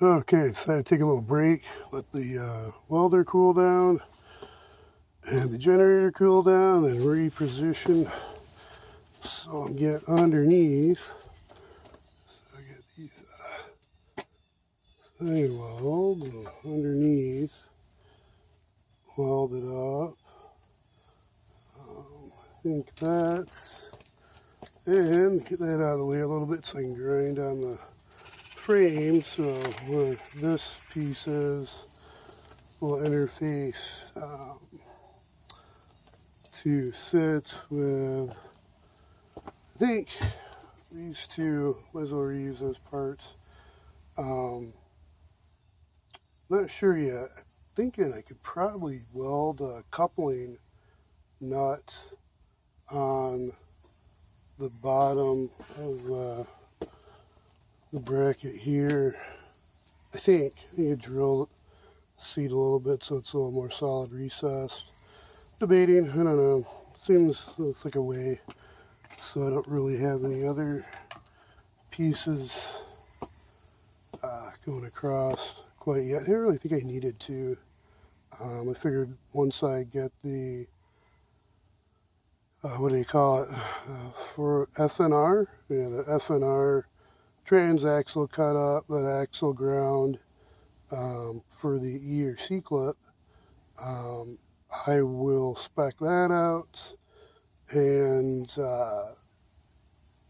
Okay, decided to take a little break, let the welder cool down and the generator cool down, then reposition. So I'm getting underneath. So I get these side welds underneath, welded up. I think that's, and get that out of the way a little bit so I can grind on the frame. So where this piece is, will interface to sit with, I think, these two. Might as well reuse those parts. Not sure yet. Thinking I could probably weld a coupling nut on the bottom of the bracket here. I think you drill the seat a little bit so it's a little more solid recessed. Debating, I don't know. Seems like a way. So I don't really have any other pieces going across quite yet. I didn't really think I needed to. I figured once I get the what do you call it, for FNR, yeah, the FNR transaxle cut up, that axle ground for the E or C clip, I will spec that out and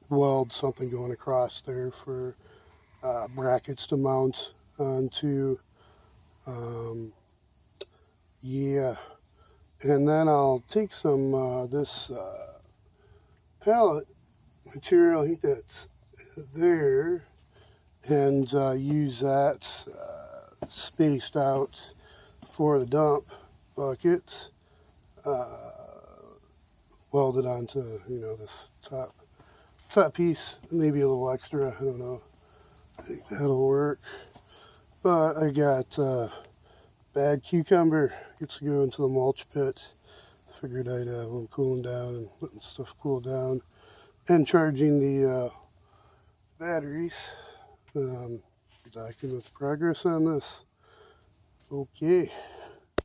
weld something going across there for brackets to mount onto. Yeah, and then I'll take some this pallet material, I think that's there, and use that spaced out for the dump buckets, welded onto, this top piece, maybe a little extra, I don't know. I think that'll work. But I got bad cucumber, gets to go into the mulch pit. Figured I'd have them cooling down and letting stuff cool down and charging the batteries. Document the progress on this. Okay.